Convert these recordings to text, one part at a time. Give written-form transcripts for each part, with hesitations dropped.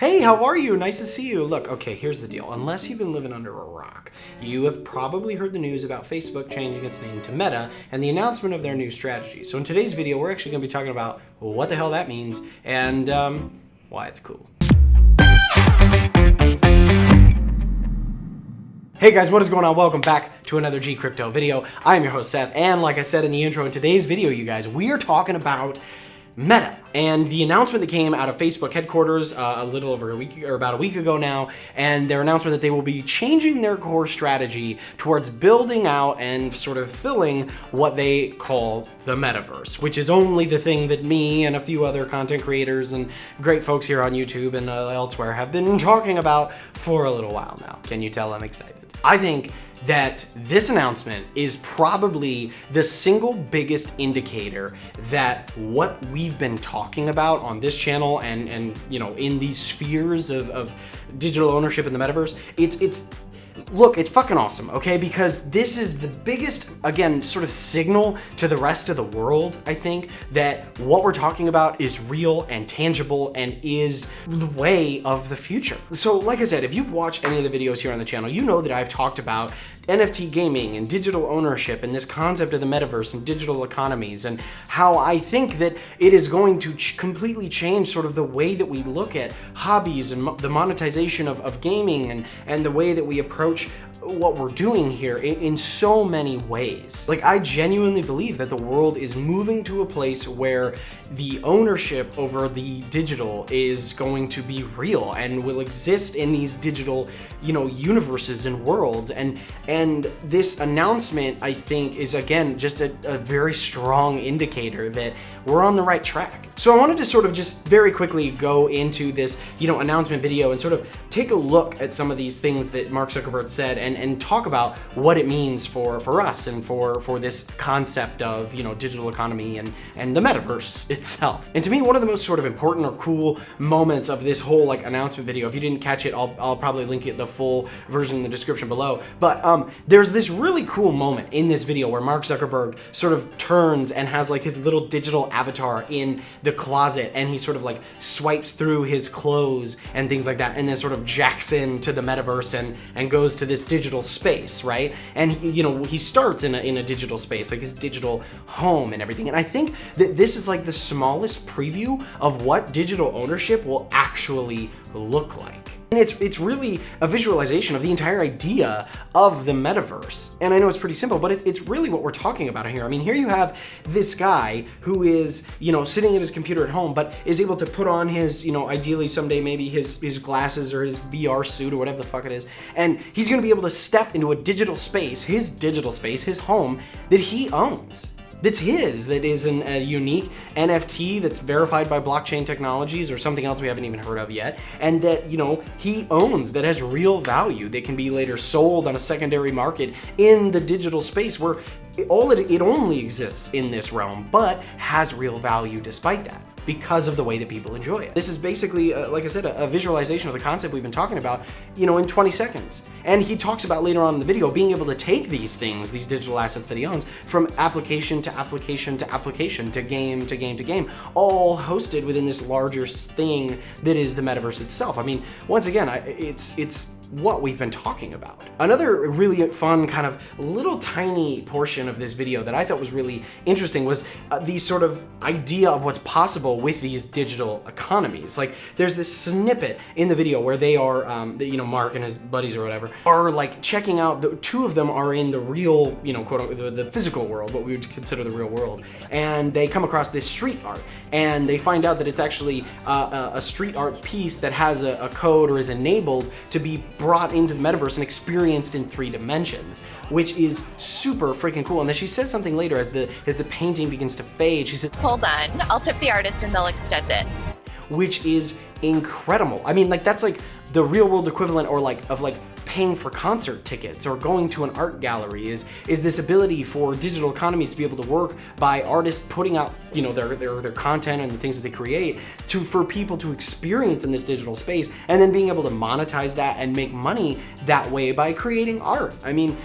Hey, how are you? Nice to see you. Look, okay, here's the deal. Unless you've been living under a rock, you have probably heard the news about Facebook changing its name to Meta and the announcement of their new strategy. So in today's video, we're actually going to be talking about what the hell that means and why it's cool. Hey guys, what is going on? Welcome back to another GCrypto video. I am your host Seth, and like I said in the intro, in today's video, you guys, we are talking about Meta and the announcement that came out of Facebook headquarters a little over a week, or about a week ago now, and their announcement that they will be changing their core strategy towards building out and sort of filling what they call the metaverse, which is only the thing that me and a few other content creators and great folks here on YouTube and elsewhere have been talking about for a little while now. Can you tell I'm excited? I think that this announcement is probably the single biggest indicator that what we've been talking about on this channel and you know, in these spheres of digital ownership in the metaverse, look, it's fucking awesome, okay? Because this is the biggest, again, sort of signal to the rest of the world, I think, that what we're talking about is real and tangible and is the way of the future. So, like I said, if you've watched any of the videos here on the channel, you know that I've talked about NFT gaming and digital ownership and this concept of the metaverse and digital economies and how I think that it is going to completely change sort of the way that we look at hobbies and the monetization of gaming and the way that we approach what we're doing here in so many ways. Like, I genuinely believe that the world is moving to a place where the ownership over the digital is going to be real and will exist in these digital, you know, universes and worlds. And this announcement, I think, is again just a very strong indicator that we're on the right track. So I wanted to sort of just very quickly go into this, you know, announcement video and sort of take a look at some of these things that Mark Zuckerberg said and talk about what it means for us and for this concept of, you know, digital economy and the metaverse itself. And to me, one of the most sort of important or cool moments of this whole like announcement video, if you didn't catch it, I'll probably link it, the full version in the description below. But there's this really cool moment in this video where Mark Zuckerberg sort of turns and has like his little digital avatar in the closet, and he sort of like swipes through his clothes and things like that, and then sort of jacks into the metaverse and goes to this digital space, right? And he starts in a digital space, like his digital home and everything. And I think that this is like the smallest preview of what digital ownership will actually look like. And it's really a visualization of the entire idea of the metaverse. And I know it's pretty simple, but it's really what we're talking about here. I mean, here you have this guy who is, you know, sitting at his computer at home, but is able to put on his, you know, ideally someday maybe his glasses or his VR suit or whatever the fuck it is. And he's gonna be able to step into a digital space, his home that he owns. That's his, that is a unique NFT that's verified by blockchain technologies or something else we haven't even heard of yet, and that, you know, he owns, that has real value, that can be later sold on a secondary market in the digital space where it only exists in this realm, but has real value despite that, because of the way that people enjoy it. This is basically, like I said, a visualization of the concept we've been talking about, you know, in 20 seconds. And he talks about later on in the video being able to take these things, these digital assets that he owns, from application to application to application, to game to game to game, all hosted within this larger thing that is the metaverse itself. I mean, once again, it's what we've been talking about. Another really fun kind of little tiny portion of this video that I thought was really interesting was the sort of idea of what's possible with these digital economies. Like, there's this snippet in the video where they are, you know, Mark and his buddies or whatever are like checking out, the two of them are in the real, you know, quote unquote, the physical world, what we would consider the real world. And they come across this street art and they find out that it's actually a street art piece that has a code or is enabled to be brought into the metaverse and experienced in 3 dimensions, which is super freaking cool. And then she says something later as the painting begins to fade. She says, "Hold on, I'll tip the artist and they'll extend it." Which is incredible. I mean, like, that's like the real world equivalent or like of like paying for concert tickets or going to an art gallery is this ability for digital economies to be able to work by artists putting out, you know, their content and the things that they create for people to experience in this digital space, and then being able to monetize that and make money that way by creating art. I mean,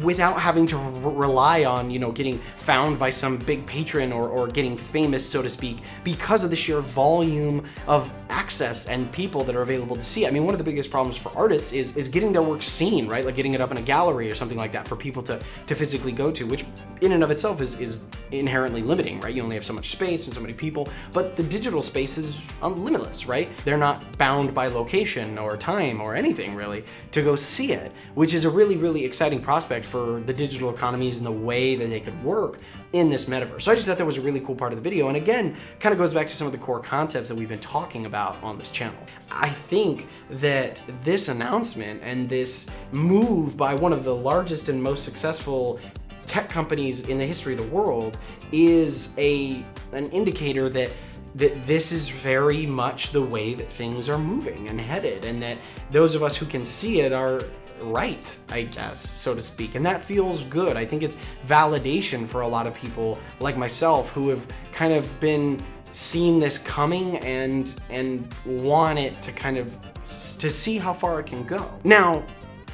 without having to rely on, getting found by some big patron or getting famous, so to speak, because of the sheer volume of access and people that are available to see. I mean, one of the biggest problems for artists is getting their work seen, right? Like getting it up in a gallery or something like that for people to physically go to, which in and of itself is inherently limiting, right? You only have so much space and so many people, but the digital space is limitless, right? They're not bound by location or time or anything really to go see it, which is a really, really exciting prospect for the digital economies and the way that they could work in this metaverse. So I just thought that was a really cool part of the video, and again, kind of goes back to some of the core concepts that we've been talking about on this channel. I think that this announcement and this move by one of the largest and most successful tech companies in the history of the world is an indicator that this is very much the way that things are moving and headed, and that those of us who can see it are right, I guess, so to speak. And that feels good. I think it's validation for a lot of people like myself who have kind of been seeing this coming and want it to kind of to see how far it can go. Now,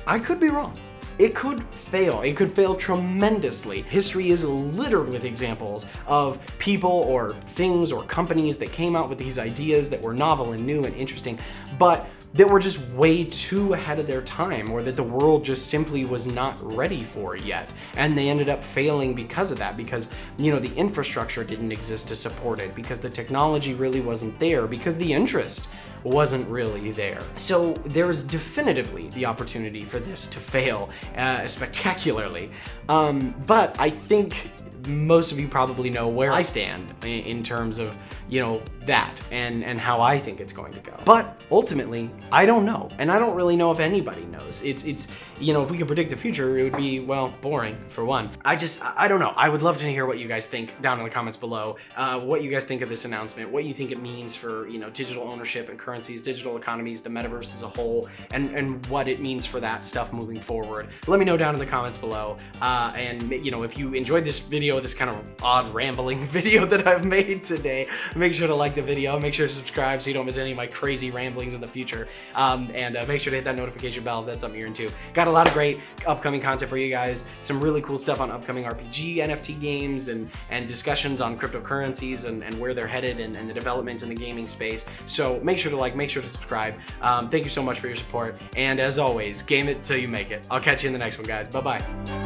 I could be wrong. It could fail. It could fail tremendously. History is littered with examples of people or things or companies that came out with these ideas that were novel and new and interesting, but that were just way too ahead of their time, or that the world just simply was not ready for yet. And they ended up failing because of that, because, the infrastructure didn't exist to support it, because the technology really wasn't there, because the interest wasn't really there. So there is definitively the opportunity for this to fail spectacularly. But I think most of you probably know where I stand in terms of, that and how I think it's going to go. But ultimately, I don't know. And I don't really know if anybody knows. It's if we could predict the future, it would be, well, boring for one. I don't know. I would love to hear what you guys think down in the comments below. What you guys think of this announcement, what you think it means for, digital ownership and currencies, digital economies, the metaverse as a whole, and what it means for that stuff moving forward. Let me know down in the comments below. And if you enjoyed this video, this kind of odd rambling video that I've made today, make sure to like the video, make sure to subscribe so you don't miss any of my crazy ramblings in the future, and make sure to hit that notification bell if that's something you're into. Got a lot of great upcoming content for you guys, some really cool stuff on upcoming RPG, NFT games, and discussions on cryptocurrencies and where they're headed and the developments in the gaming space. So make sure to like, make sure to subscribe. Thank you so much for your support, and as always, game it till you make it. I'll catch you in the next one, guys. Bye-bye.